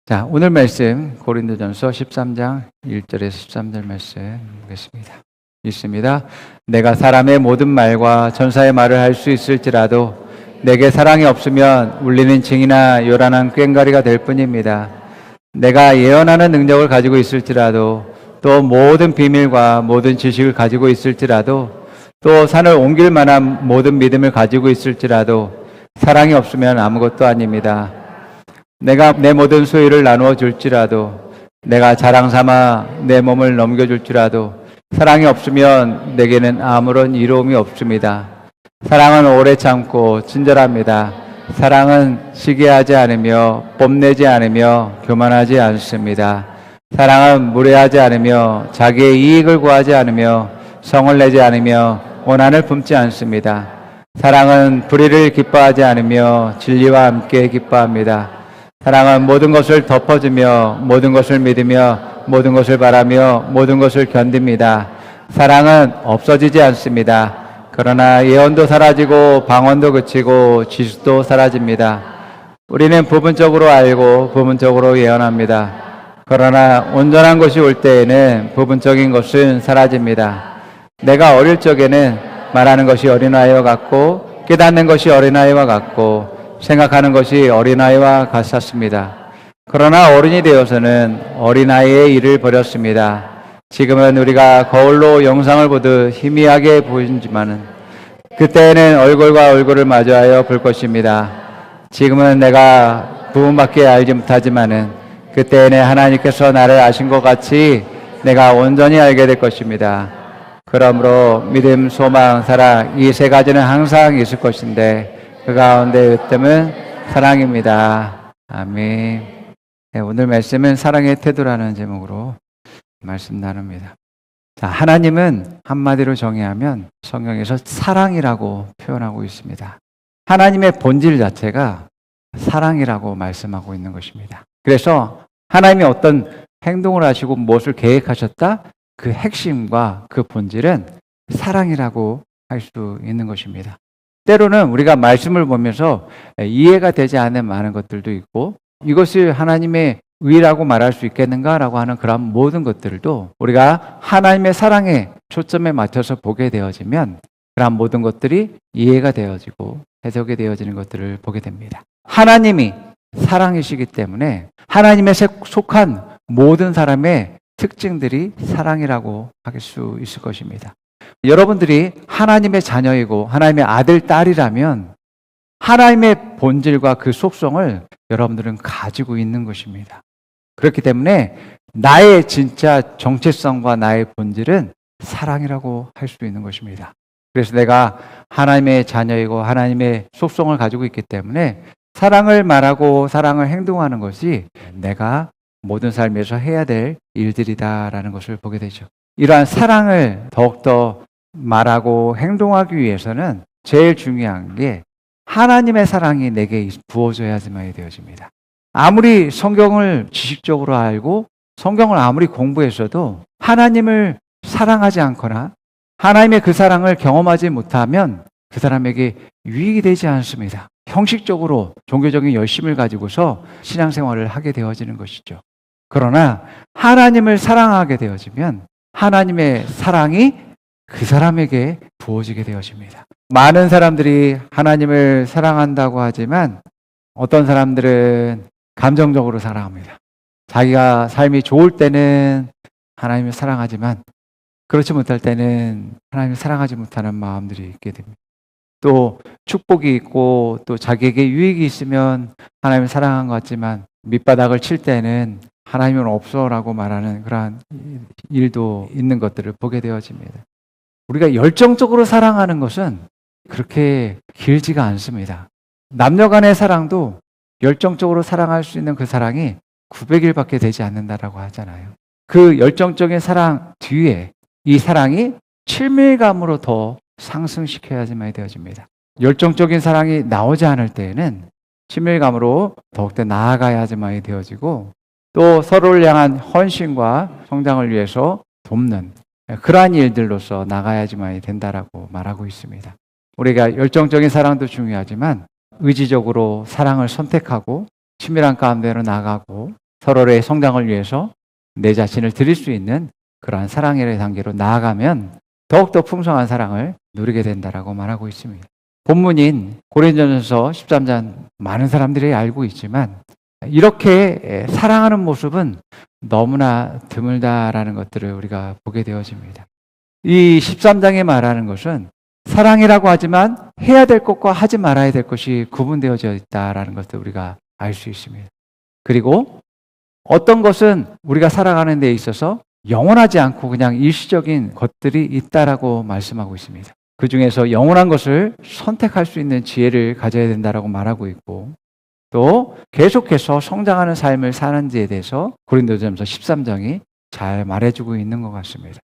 자, 오늘 말씀 고린도전서 13장 1절에서 13절 말씀 보겠습니다. 읽습니다. 내가 사람의 모든 말과 전사의 말을 할 수 있을지라도 내게 사랑이 없으면 울리는 징이나 요란한 꽹과리가 될 뿐입니다. 내가 예언하는 능력을 가지고 있을지라도 또 모든 비밀과 모든 지식을 가지고 있을지라도 또 산을 옮길 만한 모든 믿음을 가지고 있을지라도 사랑이 없으면 아무것도 아닙니다. 내가 내 모든 소유를 나누어 줄지라도 내가 자랑 삼아 내 몸을 넘겨줄지라도 사랑이 없으면 내게는 아무런 이로움이 없습니다. 사랑은 오래 참고 친절합니다. 사랑은 시기하지 않으며 뽐내지 않으며 교만하지 않습니다. 사랑은 무례하지 않으며 자기의 이익을 구하지 않으며 성을 내지 않으며 원한을 품지 않습니다. 사랑은 불의를 기뻐하지 않으며 진리와 함께 기뻐합니다. 사랑은 모든 것을 덮어주며 모든 것을 믿으며 모든 것을 바라며 모든 것을 견딥니다. 사랑은 없어지지 않습니다. 그러나 예언도 사라지고 방언도 그치고 지식도 사라집니다. 우리는 부분적으로 알고 부분적으로 예언합니다. 그러나 온전한 것이 올 때에는 부분적인 것은 사라집니다. 내가 어릴 적에는 말하는 것이 어린아이와 같고 깨닫는 것이 어린아이와 같고 생각하는 것이 어린아이와 같았습니다. 그러나 어른이 되어서는 어린아이의 일을 버렸습니다. 지금은 우리가 거울로 영상을 보듯 희미하게 보이지만은 그때에는 얼굴과 얼굴을 마주하여 볼 것입니다. 지금은 내가 부분밖에 알지 못하지만은 그때에는 하나님께서 나를 아신 것 같이 내가 온전히 알게 될 것입니다. 그러므로 믿음, 소망, 사랑 이 세 가지는 항상 있을 것인데 그 가운데 으뜸은 사랑입니다. 아멘. 네, 오늘 말씀은 사랑의 태도라는 제목으로 말씀 나눕니다. 자, 하나님은 한마디로 정의하면 성경에서 사랑이라고 표현하고 있습니다. 하나님의 본질 자체가 사랑이라고 말씀하고 있는 것입니다. 그래서 하나님이 어떤 행동을 하시고 무엇을 계획하셨다? 그 핵심과 그 본질은 사랑이라고 할 수 있는 것입니다. 때로는 우리가 말씀을 보면서 이해가 되지 않는 많은 것들도 있고 이것이 하나님의 의라고 말할 수 있겠는가라고 하는 그런 모든 것들도 우리가 하나님의 사랑에 초점에 맞춰서 보게 되어지면 그런 모든 것들이 이해가 되어지고 해석이 되어지는 것들을 보게 됩니다. 하나님이 사랑이시기 때문에 하나님에 속한 모든 사람의 특징들이 사랑이라고 할 수 있을 것입니다. 여러분들이 하나님의 자녀이고 하나님의 아들, 딸이라면 하나님의 본질과 그 속성을 여러분들은 가지고 있는 것입니다. 그렇기 때문에 나의 진짜 정체성과 나의 본질은 사랑이라고 할 수 있는 것입니다. 그래서 내가 하나님의 자녀이고 하나님의 속성을 가지고 있기 때문에 사랑을 말하고 사랑을 행동하는 것이 내가 모든 삶에서 해야 될 일들이다라는 것을 보게 되죠. 이러한 사랑을 더욱더 말하고 행동하기 위해서는 제일 중요한 게 하나님의 사랑이 내게 부어져야지만 되어집니다. 아무리 성경을 지식적으로 알고 성경을 아무리 공부했어도 하나님을 사랑하지 않거나 하나님의 그 사랑을 경험하지 못하면 그 사람에게 유익이 되지 않습니다. 형식적으로 종교적인 열심을 가지고서 신앙생활을 하게 되어지는 것이죠. 그러나 하나님을 사랑하게 되어지면 하나님의 사랑이 그 사람에게 부어지게 되어집니다. 많은 사람들이 하나님을 사랑한다고 하지만 어떤 사람들은 감정적으로 사랑합니다. 자기가 삶이 좋을 때는 하나님을 사랑하지만 그렇지 못할 때는 하나님을 사랑하지 못하는 마음들이 있게 됩니다. 또 축복이 있고 또 자기에게 유익이 있으면 하나님을 사랑한 것 같지만 밑바닥을 칠 때는 하나님은 없어라고 말하는 그러한 일도 있는 것들을 보게 되어집니다. 우리가 열정적으로 사랑하는 것은 그렇게 길지가 않습니다. 남녀 간의 사랑도 열정적으로 사랑할 수 있는 그 사랑이 900일밖에 되지 않는다라고 하잖아요. 그 열정적인 사랑 뒤에 이 사랑이 친밀감으로 더 상승시켜야지만 되어집니다. 열정적인 사랑이 나오지 않을 때에는 친밀감으로 더욱더 나아가야지만 되어지고 또 서로를 향한 헌신과 성장을 위해서 돕는 그러한 일들로서 나가야지만 된다라고 말하고 있습니다. 우리가 열정적인 사랑도 중요하지만 의지적으로 사랑을 선택하고 친밀한 가운데로 나가고 서로의 성장을 위해서 내 자신을 드릴 수 있는 그러한 사랑의 단계로 나아가면 더욱더 풍성한 사랑을 누리게 된다라고 말하고 있습니다. 본문인 고린도전서 13장 많은 사람들이 알고 있지만 이렇게 사랑하는 모습은 너무나 드물다라는 것들을 우리가 보게 되어집니다. 이 13장에 말하는 것은 사랑이라고 하지만 해야 될 것과 하지 말아야 될 것이 구분되어져 있다라는 것을 우리가 알 수 있습니다. 그리고 어떤 것은 우리가 살아가는 데 있어서 영원하지 않고 그냥 일시적인 것들이 있다라고 말씀하고 있습니다. 그 중에서 영원한 것을 선택할 수 있는 지혜를 가져야 된다라고 말하고 있고, 또 계속해서 성장하는 삶을 사는지에 대해서 고린도전서 13장이 잘 말해주고 있는 것 같습니다.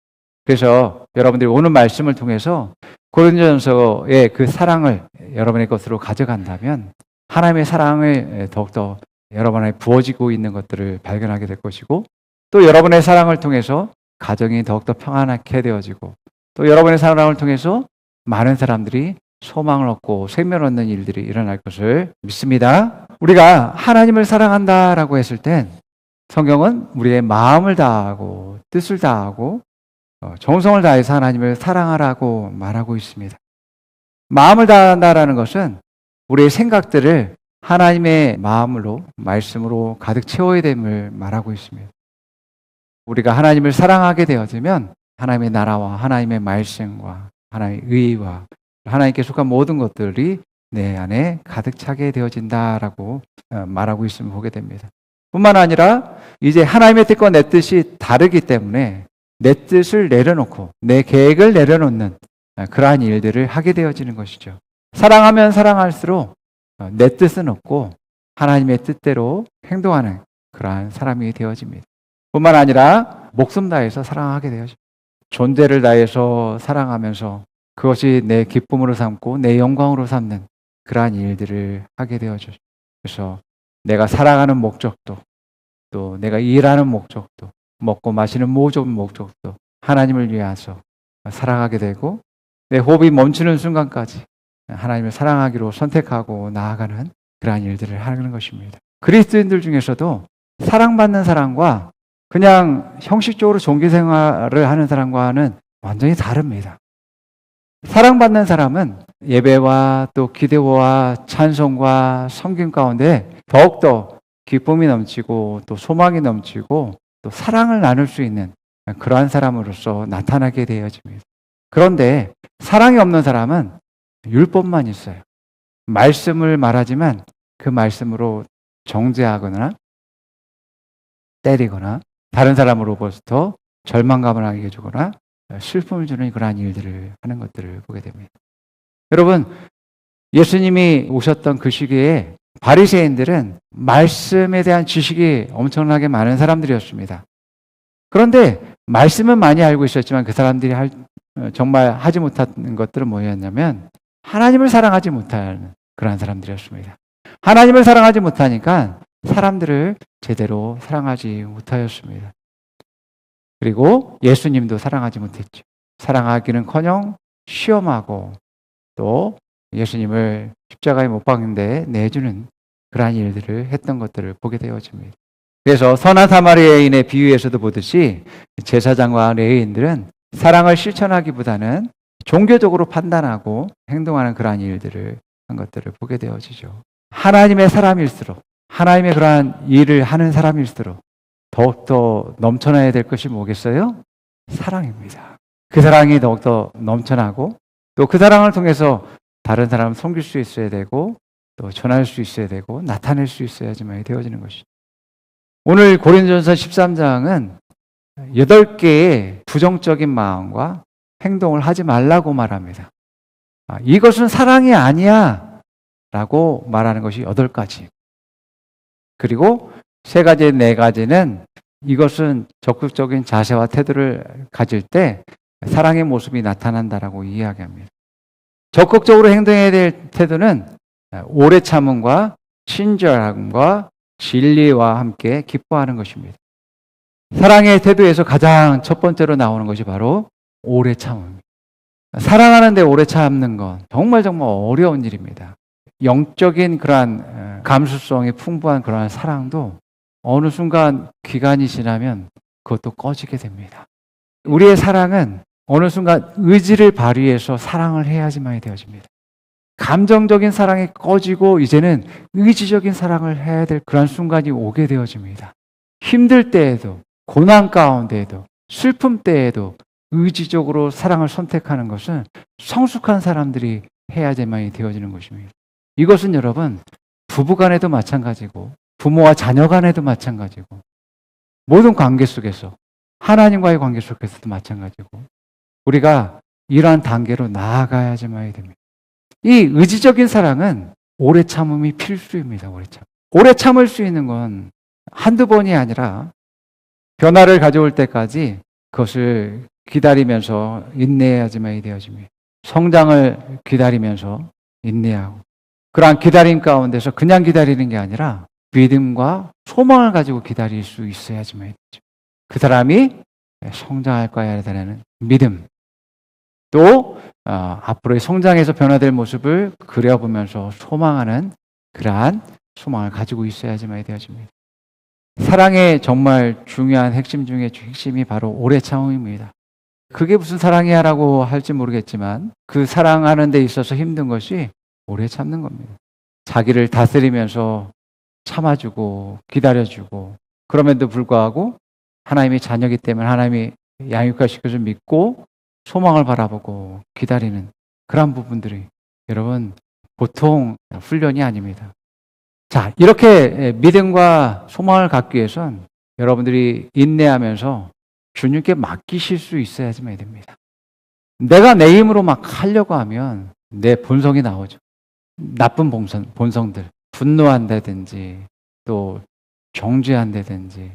그래서 여러분들이 오늘 말씀을 통해서 고린도전서의 그 사랑을 여러분의 것으로 가져간다면 하나님의 사랑을 더욱더 여러분 안에 부어지고 있는 것들을 발견하게 될 것이고, 또 여러분의 사랑을 통해서 가정이 더욱더 평안하게 되어지고, 또 여러분의 사랑을 통해서 많은 사람들이 소망을 얻고 생명을 얻는 일들이 일어날 것을 믿습니다. 우리가 하나님을 사랑한다라고 했을 땐 성경은 우리의 마음을 다하고 뜻을 다하고 정성을 다해서 하나님을 사랑하라고 말하고 있습니다. 마음을 다한다라는 것은 우리의 생각들을 하나님의 마음으로, 말씀으로 가득 채워야 됨을 말하고 있습니다. 우리가 하나님을 사랑하게 되어지면 하나님의 나라와 하나님의 말씀과 하나님의 의와 하나님께 속한 모든 것들이 내 안에 가득 차게 되어진다라고 말하고 있음을 보게 됩니다. 뿐만 아니라 이제 하나님의 뜻과 내 뜻이 다르기 때문에 내 뜻을 내려놓고 내 계획을 내려놓는 그러한 일들을 하게 되어지는 것이죠. 사랑하면 사랑할수록 내 뜻은 없고 하나님의 뜻대로 행동하는 그러한 사람이 되어집니다. 뿐만 아니라 목숨 다해서 사랑하게 되어집니다. 존재를 다해서 사랑하면서 그것이 내 기쁨으로 삼고 내 영광으로 삼는 그러한 일들을 하게 되어져. 그래서 내가 살아가는 목적도, 또 내가 일하는 목적도, 먹고 마시는 모든 목적도 하나님을 위해서 살아가게 되고, 내 호흡이 멈추는 순간까지 하나님을 사랑하기로 선택하고 나아가는 그러한 일들을 하는 것입니다. 그리스도인들 중에서도 사랑받는 사람과 그냥 형식적으로 종교생활을 하는 사람과는 완전히 다릅니다. 사랑받는 사람은 예배와 또 기도와 찬송과 섬김 가운데 더욱더 기쁨이 넘치고 또 소망이 넘치고 또 사랑을 나눌 수 있는 그러한 사람으로서 나타나게 되어집니다. 그런데 사랑이 없는 사람은 율법만 있어요. 말씀을 말하지만 그 말씀으로 정죄하거나 때리거나 다른 사람으로부터 절망감을 하게 주거나 슬픔을 주는 그러한 일들을 하는 것들을 보게 됩니다. 여러분, 예수님이 오셨던 그 시기에 바리새인들은 말씀에 대한 지식이 엄청나게 많은 사람들이었습니다. 그런데 말씀은 많이 알고 있었지만 그 사람들이 정말 하지 못하는 것들은 뭐였냐면 하나님을 사랑하지 못하는 그러한 사람들이었습니다. 하나님을 사랑하지 못하니까 사람들을 제대로 사랑하지 못하였습니다. 그리고 예수님도 사랑하지 못했죠. 사랑하기는커녕 시험하고 또 예수님을 십자가에 못 박는데 내주는 그러한 일들을 했던 것들을 보게 되어집니다. 그래서 선한 사마리아인의 비유에서도 보듯이 제사장과 레위인들은 사랑을 실천하기보다는 종교적으로 판단하고 행동하는 그러한 일들을 한 것들을 보게 되어지죠. 하나님의 사람일수록, 하나님의 그러한 일을 하는 사람일수록 더욱더 넘쳐나야 될 것이 뭐겠어요? 사랑입니다. 그 사랑이 더욱더 넘쳐나고 또 그 사랑을 통해서 다른 사람을 섬길 수 있어야 되고 또 전할 수 있어야 되고 나타낼 수 있어야지만 되어지는 것이죠. 오늘 고린도전서 13장은 8개의 부정적인 마음과 행동을 하지 말라고 말합니다. 이것은 사랑이 아니야 라고 말하는 것이 8가지. 그리고 3가지, 4가지는 이것은 적극적인 자세와 태도를 가질 때 사랑의 모습이 나타난다라고 이야기합니다. 적극적으로 행동해야 될 태도는 오래 참음과 친절함과 진리와 함께 기뻐하는 것입니다. 사랑의 태도에서 가장 첫 번째로 나오는 것이 바로 오래 참음입니다. 사랑하는데 오래 참는 건 정말 어려운 일입니다. 영적인 그러한 감수성이 풍부한 그러한 사랑도 어느 순간 기간이 지나면 그것도 꺼지게 됩니다. 우리의 사랑은 어느 순간 의지를 발휘해서 사랑을 해야지만이 되어집니다. 감정적인 사랑이 꺼지고 이제는 의지적인 사랑을 해야 될 그런 순간이 오게 되어집니다. 힘들 때에도, 고난 가운데에도, 슬픔 때에도 의지적으로 사랑을 선택하는 것은 성숙한 사람들이 해야지만이 되어지는 것입니다. 이것은 여러분, 부부 간에도 마찬가지고 부모와 자녀 간에도 마찬가지고 모든 관계 속에서, 하나님과의 관계 속에서도 마찬가지고 우리가 이러한 단계로 나아가야지만이 됩니다. 이 의지적인 사랑은 오래 참음이 필수입니다. 오래 참을 수 있는 건 한두 번이 아니라 변화를 가져올 때까지 그것을 기다리면서 인내해야지만이 되어집니다. 성장을 기다리면서 인내하고, 그러한 기다림 가운데서 그냥 기다리는 게 아니라 믿음과 소망을 가지고 기다릴 수 있어야지만이 되죠. 그 사람이 성장할 거야에 대한 믿음, 또 앞으로의 성장에서 변화될 모습을 그려보면서 소망하는 그러한 소망을 가지고 있어야지만이 되어집니다. 사랑의 정말 중요한 핵심 중에 핵심이 바로 오래 참음입니다. 그게 무슨 사랑이야 라고 할지 모르겠지만 그 사랑하는 데 있어서 힘든 것이 오래 참는 겁니다. 자기를 다스리면서 참아주고 기다려주고, 그럼에도 불구하고 하나님의 자녀이기 때문에 하나님이 양육하실 것을 믿고 소망을 바라보고 기다리는 그런 부분들이 여러분 보통 훈련이 아닙니다. 자, 이렇게 믿음과 소망을 갖기 위해선 여러분들이 인내하면서 주님께 맡기실 수 있어야지만 됩니다. 내가 내 힘으로 막 하려고 하면 내 본성이 나오죠. 나쁜 본성들, 분노한다든지 또 정죄한다든지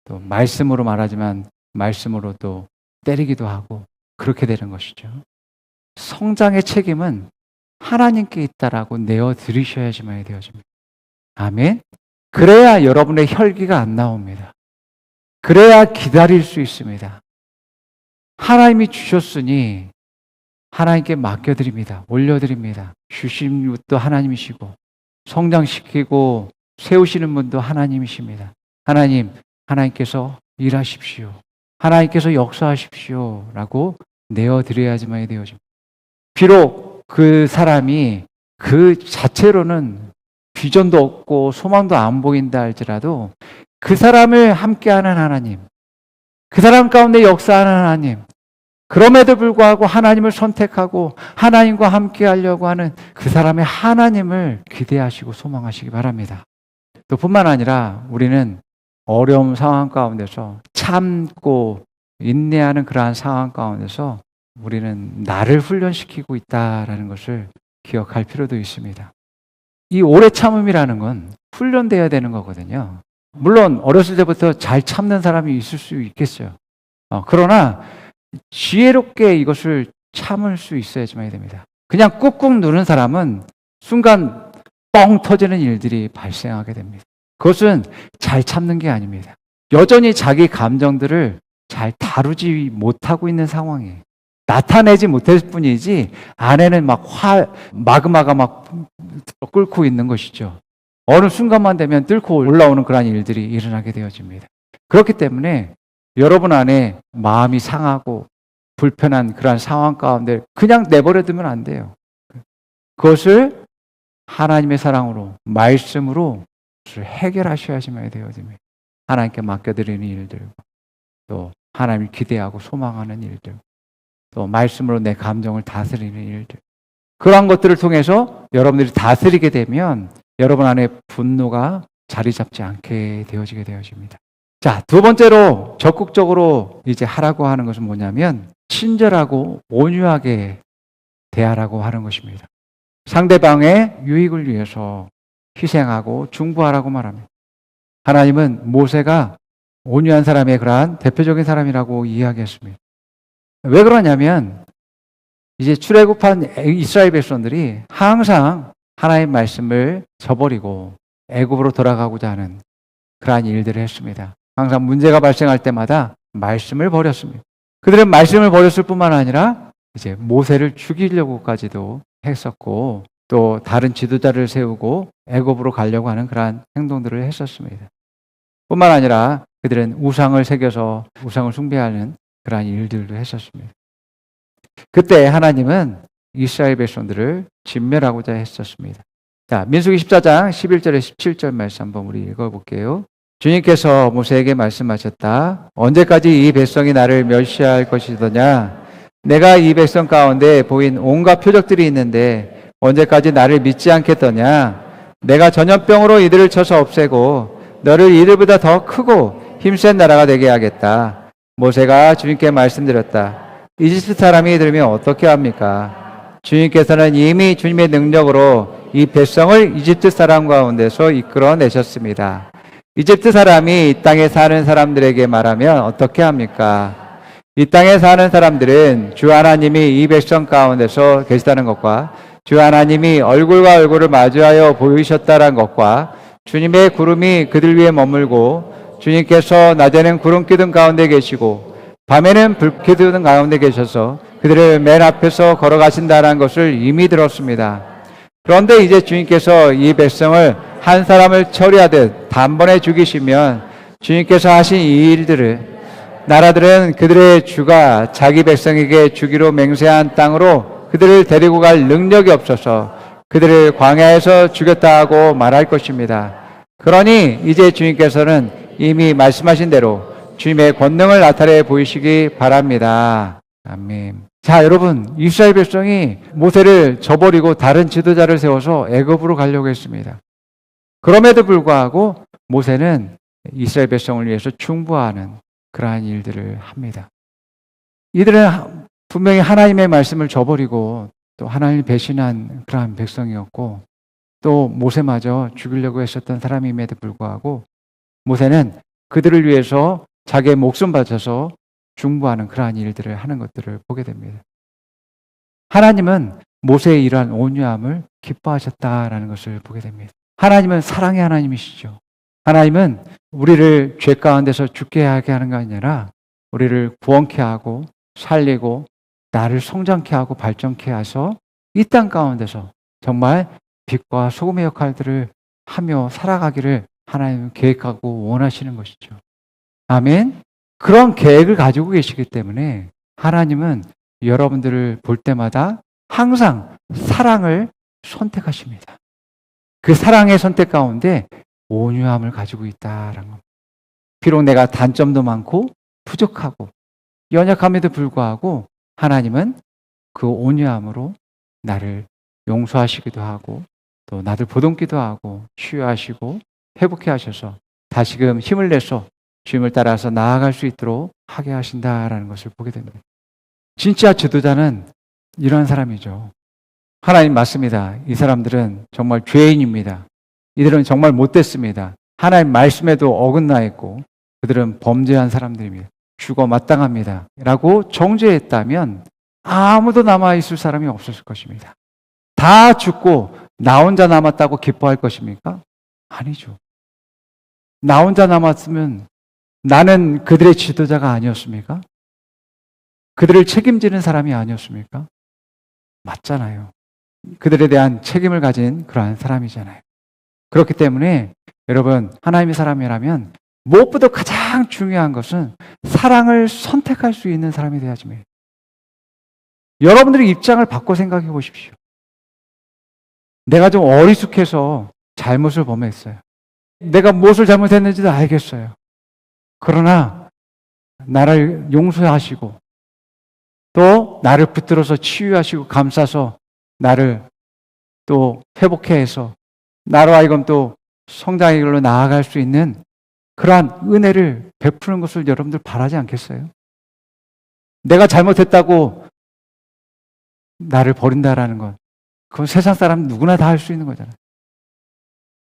또 말씀으로 말하지만 말씀으로 또 때리기도 하고 그렇게 되는 것이죠. 성장의 책임은 하나님께 있다라고 내어드리셔야지만 되어집니다. 아멘. 그래야 여러분의 혈기가 안 나옵니다. 그래야 기다릴 수 있습니다. 하나님이 주셨으니 하나님께 맡겨드립니다. 올려드립니다. 주신 분도 하나님이시고 성장시키고 세우시는 분도 하나님이십니다. 하나님께서 일하십시오. 하나님께서 역사하십시오. 라고 내어드려야지만 되어집니다. 비록 그 사람이 그 자체로는 비전도 없고 소망도 안 보인다 할지라도 그 사람을 함께하는 하나님, 그 사람 가운데 역사하는 하나님, 그럼에도 불구하고 하나님을 선택하고 하나님과 함께하려고 하는 그 사람의 하나님을 기대하시고 소망하시기 바랍니다. 또 뿐만 아니라 우리는 어려운 상황 가운데서 참고 인내하는 그러한 상황 가운데서 우리는 나를 훈련시키고 있다라는 것을 기억할 필요도 있습니다. 이 오래 참음이라는 건 훈련돼야 되는 거거든요. 물론 어렸을 때부터 잘 참는 사람이 있을 수 있겠어요. 그러나 지혜롭게 이것을 참을 수 있어야지만 됩니다. 그냥 꾹꾹 누른 사람은 순간 뻥 터지는 일들이 발생하게 됩니다. 그것은 잘 참는 게 아닙니다. 여전히 자기 감정들을 잘 다루지 못하고 있는 상황이에요. 나타내지 못할 뿐이지 안에는 마그마가 막 끓고 있는 것이죠. 어느 순간만 되면 뚫고 올라오는 그런 일들이 일어나게 되어집니다. 그렇기 때문에 여러분 안에 마음이 상하고 불편한 그런 상황 가운데 그냥 내버려 두면 안 돼요. 그것을 하나님의 사랑으로, 말씀으로 해결하셔야지만 되어집니다. 하나님께 맡겨드리는 일들, 또 하나님을 기대하고 소망하는 일들, 또 말씀으로 내 감정을 다스리는 일들, 그러한 것들을 통해서 여러분들이 다스리게 되면 여러분 안에 분노가 자리 잡지 않게 되어지게 되어집니다. 자, 두 번째로 적극적으로 이제 하라고 하는 것은 뭐냐면 친절하고 온유하게 대하라고 하는 것입니다. 상대방의 유익을 위해서 희생하고 중보하라고 말합니다. 하나님은 모세가 온유한 사람의 그러한 대표적인 사람이라고 이야기했습니다. 왜 그러냐면 이제 출애굽한 이스라엘 백성들이 항상 하나님의 말씀을 저버리고 애굽으로 돌아가고자 하는 그러한 일들을 했습니다. 항상 문제가 발생할 때마다 말씀을 버렸습니다. 그들은 말씀을 버렸을 뿐만 아니라 이제 모세를 죽이려고까지도 했었고 또 다른 지도자를 세우고 애굽으로 가려고 하는 그러한 행동들을 했었습니다. 뿐만 아니라 그들은 우상을 새겨서 우상을 숭배하는 그러한 일들도 했었습니다. 그때 하나님은 이스라엘 백성들을 진멸하고자 했었습니다. 자, 민수기 14장 11절에 17절 말씀 한번 우리 읽어볼게요. 주님께서 모세에게 말씀하셨다. 언제까지 이 백성이 나를 멸시할 것이더냐? 내가 이 백성 가운데 보인 온갖 표적들이 있는데 언제까지 나를 믿지 않겠더냐? 내가 전염병으로 이들을 쳐서 없애고 너를 이들보다 더 크고 힘센 나라가 되게 하겠다. 모세가 주님께 말씀드렸다. 이집트 사람이 들으면 어떻게 합니까? 주님께서는 이미 주님의 능력으로 이 백성을 이집트 사람 가운데서 이끌어내셨습니다. 이집트 사람이 이 땅에 사는 사람들에게 말하면 어떻게 합니까? 이 땅에 사는 사람들은 주 하나님이 이 백성 가운데서 계시다는 것과 주 하나님이 얼굴과 얼굴을 마주하여 보이셨다는 것과 주님의 구름이 그들 위에 머물고 주님께서 낮에는 구름 기둥 가운데 계시고 밤에는 불 기둥 가운데 계셔서 그들을 맨 앞에서 걸어가신다는 것을 이미 들었습니다. 그런데 이제 주님께서 이 백성을 한 사람을 처리하듯 단번에 죽이시면 주님께서 하신 이 일들을 나라들은 그들의 주가 자기 백성에게 주기로 맹세한 땅으로 그들을 데리고 갈 능력이 없어서 그들을 광야에서 죽였다 하고 말할 것입니다. 그러니 이제 주님께서는 이미 말씀하신 대로 주님의 권능을 나타내 보이시기 바랍니다. 아멘. 자, 여러분, 이스라엘 백성이 모세를 저버리고 다른 지도자를 세워서 애굽으로 가려고 했습니다. 그럼에도 불구하고 모세는 이스라엘 백성을 위해서 충고하는 그러한 일들을 합니다. 이들은 분명히 하나님의 말씀을 저버리고 또 하나님을 배신한 그러한 백성이었고 또 모세마저 죽이려고 했었던 사람임에도 불구하고 모세는 그들을 위해서 자기의 목숨 바쳐서 중보하는 그러한 일들을 하는 것들을 보게 됩니다. 하나님은 모세의 이러한 온유함을 기뻐하셨다라는 것을 보게 됩니다. 하나님은 사랑의 하나님이시죠. 하나님은 우리를 죄 가운데서 죽게 하게 하는 게 아니라 우리를 구원케 하고 살리고 나를 성장케 하고 발전케 하셔서 이 땅 가운데서 정말 빛과 소금의 역할들을 하며 살아가기를 하나님은 계획하고 원하시는 것이죠. 아멘. 그런 계획을 가지고 계시기 때문에 하나님은 여러분들을 볼 때마다 항상 사랑을 선택하십니다. 그 사랑의 선택 가운데 온유함을 가지고 있다라는 겁니다. 비록 내가 단점도 많고 부족하고 연약함에도 불구하고 하나님은 그 온유함으로 나를 용서하시기도 하고 또 나를 보듬기도 하고 치유하시고 회복해 하셔서 다시금 힘을 내서 주님을 따라서 나아갈 수 있도록 하게 하신다라는 것을 보게 됩니다. 진짜 지도자는 이런 사람이죠. 하나님 맞습니다. 이 사람들은 정말 죄인입니다. 이들은 정말 못됐습니다. 하나님 말씀에도 어긋나 있고 그들은 범죄한 사람들입니다. 죽어 마땅합니다. 라고 정죄했다면 아무도 남아있을 사람이 없었을 것입니다. 다 죽고 나 혼자 남았다고 기뻐할 것입니까? 아니죠. 나 혼자 남았으면 나는 그들의 지도자가 아니었습니까? 그들을 책임지는 사람이 아니었습니까? 맞잖아요. 그들에 대한 책임을 가진 그러한 사람이잖아요. 그렇기 때문에 여러분 하나님의 사람이라면 무엇보다 가장 중요한 것은 사랑을 선택할 수 있는 사람이 되어야 합니다. 여러분들의 입장을 바꿔 생각해 보십시오. 내가 좀 어리숙해서 잘못을 범했어요. 내가 무엇을 잘못했는지도 알겠어요. 그러나 나를 용서하시고 또 나를 붙들어서 치유하시고 감싸서 나를 또 회복해 해서 나로 하여금 또 성장의 길로 나아갈 수 있는 그러한 은혜를 베푸는 것을 여러분들 바라지 않겠어요? 내가 잘못했다고 나를 버린다라는 건 그건 세상 사람 누구나 다 할 수 있는 거잖아요.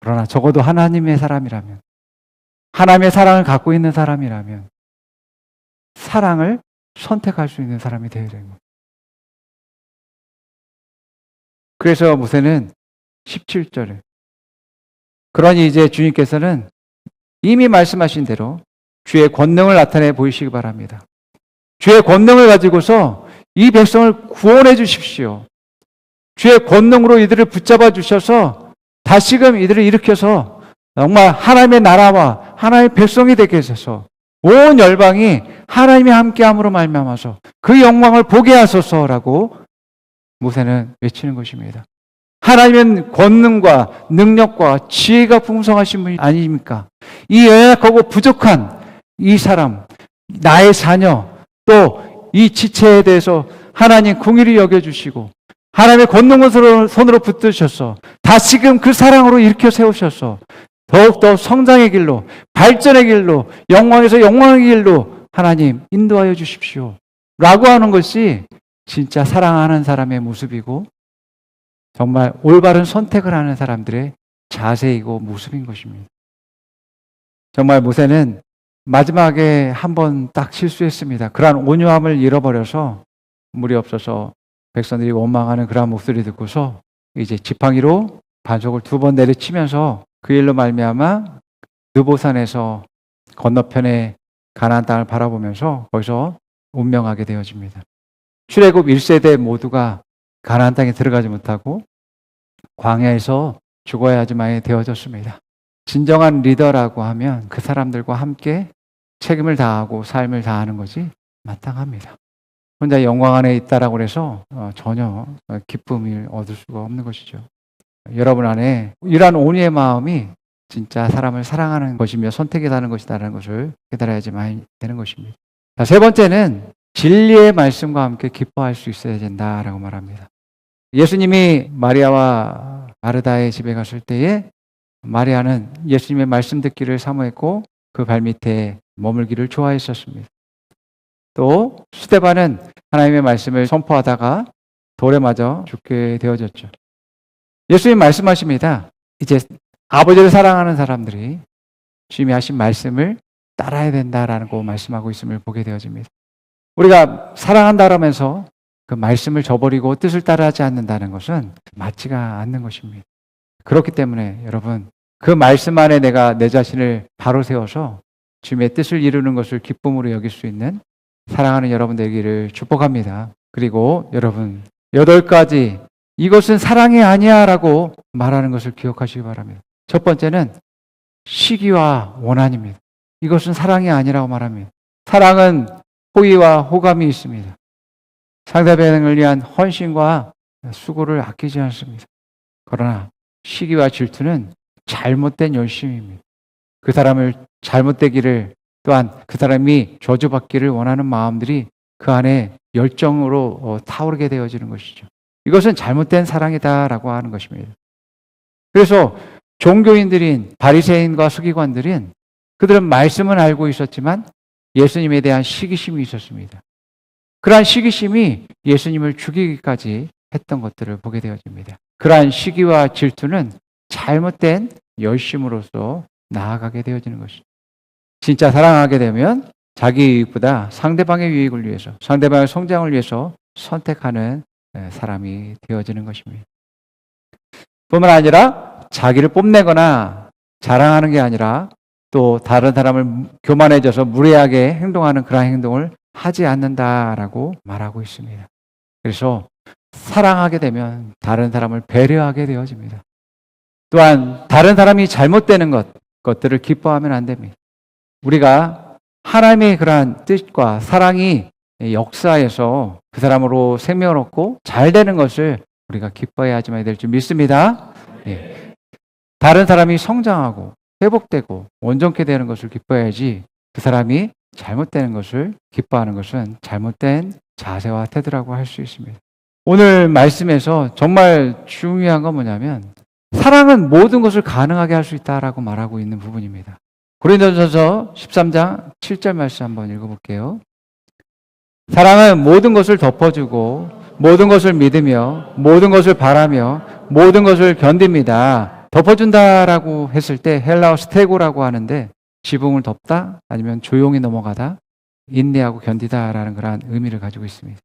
그러나 적어도 하나님의 사람이라면 하나님의 사랑을 갖고 있는 사람이라면 사랑을 선택할 수 있는 사람이 되어야 되는 거예요. 그래서 모세는 17절에 그러니 이제 주님께서는 이미 말씀하신 대로 주의 권능을 나타내 보이시기 바랍니다. 주의 권능을 가지고서 이 백성을 구원해 주십시오. 주의 권능으로 이들을 붙잡아 주셔서 다시금 이들을 일으켜서 정말 하나님의 나라와 하나님의 백성이 되게 하소서. 온 열방이 하나님이 함께함으로 말미암아서 그 영광을 보게 하소서라고 모세는 외치는 것입니다. 하나님은 권능과 능력과 지혜가 풍성하신 분이 아닙니까? 이 연약하고 부족한 이 사람, 나의 자녀, 또 이 지체에 대해서 하나님 긍휼히 여겨주시고 하나님의 권능을 손으로 붙드셔서 다시금 그 사랑으로 일으켜 세우셔서 더욱더 성장의 길로, 발전의 길로, 영광에서 영광의 길로 하나님 인도하여 주십시오 라고 하는 것이 진짜 사랑하는 사람의 모습이고 정말 올바른 선택을 하는 사람들의 자세이고 모습인 것입니다. 정말 모세는 마지막에 한 번 딱 실수했습니다. 그러한 온유함을 잃어버려서 물이 없어서 백성들이 원망하는 그러한 목소리 듣고서 이제 지팡이로 반석을 2번 내리치면서 그 일로 말미암아 느보산에서 건너편에 가나안 땅을 바라보면서 거기서 운명하게 되어집니다. 출애굽 1세대 모두가 가나안 땅에 들어가지 못하고 광야에서 죽어야 하지만 되어졌습니다. 진정한 리더라고 하면 그 사람들과 함께 책임을 다하고 삶을 다하는 것이 마땅합니다. 혼자 영광 안에 있다라고 해서 전혀 기쁨을 얻을 수가 없는 것이죠. 여러분 안에 이러한 온유의 마음이 진짜 사람을 사랑하는 것이며 선택이라는 것이다라는 것을 깨달아야지만 되는 것입니다. 자, 세 번째는 진리의 말씀과 함께 기뻐할 수 있어야 된다라고 말합니다. 예수님이 마리아와 마르다의 집에 갔을 때에 마리아는 예수님의 말씀 듣기를 사모했고 그 발밑에 머물기를 좋아했었습니다. 또 스데반은 하나님의 말씀을 선포하다가 돌에 맞아 죽게 되어졌죠. 예수님 말씀하십니다. 이제 아버지를 사랑하는 사람들이 주님이 하신 말씀을 따라야 된다라고 말씀하고 있음을 보게 되어집니다. 우리가 사랑한다라면서 그 말씀을 저버리고 뜻을 따라하지 않는다는 것은 맞지가 않는 것입니다. 그렇기 때문에 여러분 그 말씀 안에 내가 내 자신을 바로 세워서 주님의 뜻을 이루는 것을 기쁨으로 여길 수 있는 사랑하는 여러분 되기를 축복합니다. 그리고 여러분 8가지 이것은 사랑이 아니야 라고 말하는 것을 기억하시기 바랍니다. 첫 번째는 시기와 원한입니다. 이것은 사랑이 아니라고 말합니다. 사랑은 호의와 호감이 있습니다. 상대방을 위한 헌신과 수고를 아끼지 않습니다. 그러나 시기와 질투는 잘못된 열심입니다. 그 사람을 잘못되기를 또한 그 사람이 저주받기를 원하는 마음들이 그 안에 열정으로 타오르게 되어지는 것이죠. 이것은 잘못된 사랑이다라고 하는 것입니다. 그래서 종교인들인 바리새인과 서기관들은 그들은 말씀은 알고 있었지만 예수님에 대한 시기심이 있었습니다. 그러한 시기심이 예수님을 죽이기까지 했던 것들을 보게 되어집니다. 그러한 시기와 질투는 잘못된 열심으로서 나아가게 되어지는 것이죠. 진짜 사랑하게 되면 자기 이익보다 상대방의 유익을 위해서, 상대방의 성장을 위해서 선택하는 사람이 되어지는 것입니다. 뿐만 아니라 자기를 뽐내거나 자랑하는 게 아니라 또 다른 사람을 교만해져서 무례하게 행동하는 그런 행동을 하지 않는다라고 말하고 있습니다. 그래서 사랑하게 되면 다른 사람을 배려하게 되어집니다. 또한 다른 사람이 잘못되는 것들을 기뻐하면 안 됩니다. 우리가 하나님의 그러한 뜻과 사랑이 역사에서 그 사람으로 생명을 얻고 잘 되는 것을 우리가 기뻐해야 하지만 될 줄 믿습니다. 예. 다른 사람이 성장하고 회복되고 온전케 되는 것을 기뻐해야지 그 사람이 잘못되는 것을 기뻐하는 것은 잘못된 자세와 태도라고 할 수 있습니다. 오늘 말씀에서 정말 중요한 건 뭐냐면 사랑은 모든 것을 가능하게 할 수 있다라고 말하고 있는 부분입니다. 고린도전서 13장 7절 말씀 한번 읽어볼게요. 사랑은 모든 것을 덮어주고 모든 것을 믿으며 모든 것을 바라며 모든 것을 견딥니다. 덮어준다라고 했을 때 헬라어 스테고라고 하는데 지붕을 덮다 아니면 조용히 넘어가다 인내하고 견디다라는 그러한 의미를 가지고 있습니다.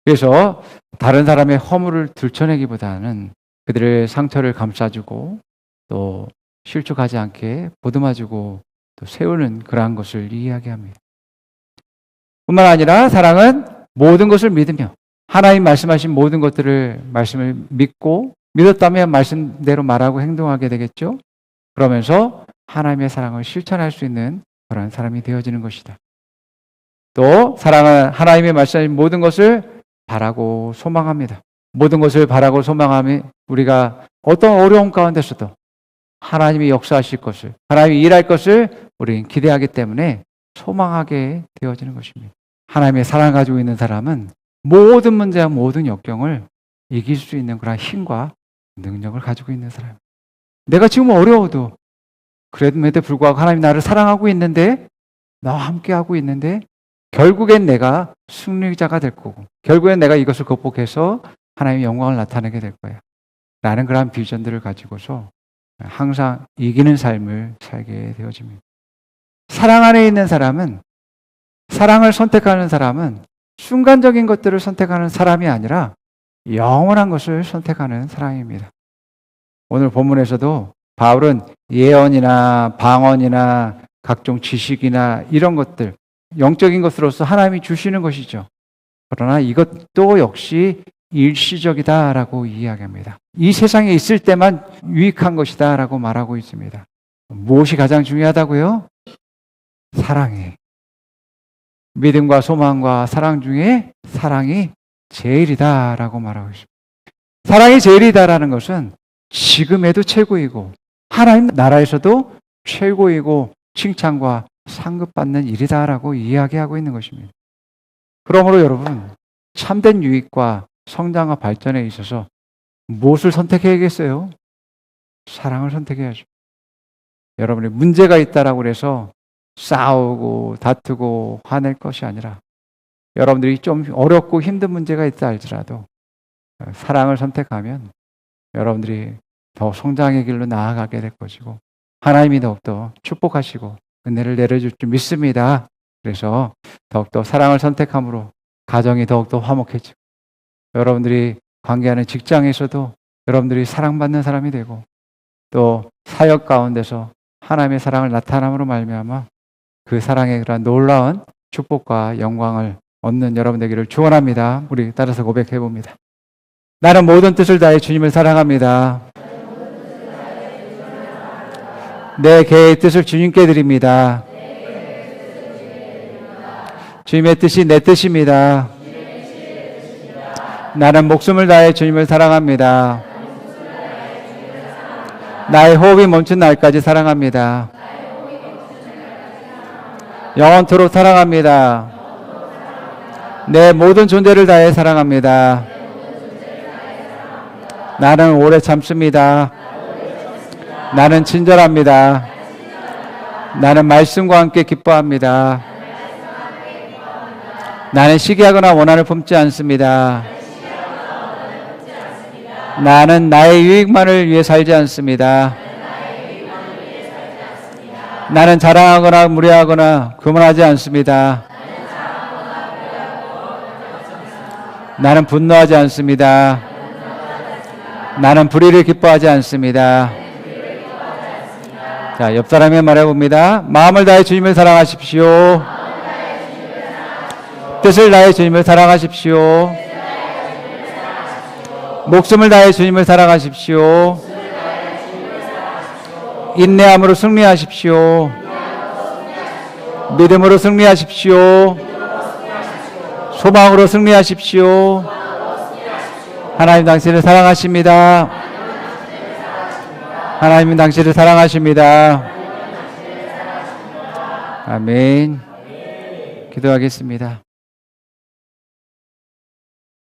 그래서 다른 사람의 허물을 들춰내기보다는 그들의 상처를 감싸주고 또 실족하지 않게 보듬어주고 또 세우는 그러한 것을 이야기합니다. 뿐만 아니라 사랑은 모든 것을 믿으며 하나님 말씀하신 모든 것들을 말씀을 믿고 믿었다면 말씀대로 말하고 행동하게 되겠죠. 그러면서 하나님의 사랑을 실천할 수 있는 그런 사람이 되어지는 것이다. 또 사랑은 하나님의 말씀하신 모든 것을 바라고 소망합니다. 모든 것을 바라고 소망하며 우리가 어떤 어려움 가운데서도 하나님이 역사하실 것을, 하나님이 일할 것을 우리는 기대하기 때문에 소망하게 되어지는 것입니다. 하나님의 사랑을 가지고 있는 사람은 모든 문제와 모든 역경을 이길 수 있는 그런 힘과 능력을 가지고 있는 사람입니다. 내가 지금 어려워도 그럼에도 불구하고 하나님이 나를 사랑하고 있는데, 나와 함께하고 있는데 결국엔 내가 승리자가 될 거고 결국엔 내가 이것을 극복해서 하나님의 영광을 나타내게 될 거야 라는 그런 비전들을 가지고서 항상 이기는 삶을 살게 되어집니다. 사랑 안에 있는 사람은, 사랑을 선택하는 사람은 순간적인 것들을 선택하는 사람이 아니라 영원한 것을 선택하는 사람입니다. 오늘 본문에서도 바울은 예언이나 방언이나 각종 지식이나 이런 것들, 영적인 것으로서 하나님이 주시는 것이죠. 그러나 이것도 역시 일시적이다라고 이야기합니다. 이 세상에 있을 때만 유익한 것이다라고 말하고 있습니다. 무엇이 가장 중요하다고요? 사랑이. 믿음과 소망과 사랑 중에 사랑이 제일이다라고 말하고 있습니다. 사랑이 제일이다라는 것은 지금에도 최고이고 하나님 나라에서도 최고이고 칭찬과 상급받는 일이다라고 이야기하고 있는 것입니다. 그러므로 여러분, 참된 유익과 성장과 발전에 있어서 무엇을 선택해야겠어요? 사랑을 선택해야죠. 여러분이 문제가 있다라고 해서 싸우고 다투고 화낼 것이 아니라 여러분들이 좀 어렵고 힘든 문제가 있다 할지라도 사랑을 선택하면 여러분들이 더 성장의 길로 나아가게 될 것이고 하나님이 더욱더 축복하시고 은혜를 내려줄 줄 믿습니다. 그래서 더욱더 사랑을 선택함으로 가정이 더욱더 화목해지고 여러분들이 관계하는 직장에서도 여러분들이 사랑받는 사람이 되고 또 사역 가운데서 하나님의 사랑을 나타남으로 말미암아 그 사랑의 그런 놀라운 축복과 영광을 얻는 여러분 되기를 축원합니다. 우리 따라서 고백해 봅니다. 나는 모든 뜻을 다해 주님을 사랑합니다. 내 개의 뜻을 주님께 드립니다. 주님의 뜻이 내 뜻입니다. 나는 목숨을 다해 주님을 사랑합니다. 나의 호흡이 멈춘 날까지 사랑합니다. 영원토록 사랑합니다. 내 모든 존재를 다해 사랑합니다. 나는 오래 참습니다. 나는 친절합니다. 나는 말씀과 함께 기뻐합니다. 나는 시기하거나 원한을 품지 않습니다. 나는 나의 유익만을 위해 살지 않습니다. 나는 자랑하거나 무례하거나 교만하지 않습니다. 나는 분노하지 않습니다. 나는 불의를 기뻐하지 않습니다. 자, 옆 사람에 말해봅니다. 마음을 다해 주님을 사랑하십시오. 뜻을 다해 주님을 사랑하십시오. 목숨을 다해 주님을 사랑하십시오. 인내함으로 승리하십시오. 믿음으로 승리하십시오. 소망으로 승리하십시오. 하나님 당신을 사랑하십니다. 하나님은 당신을 사랑하십니다. 아멘. 기도하겠습니다.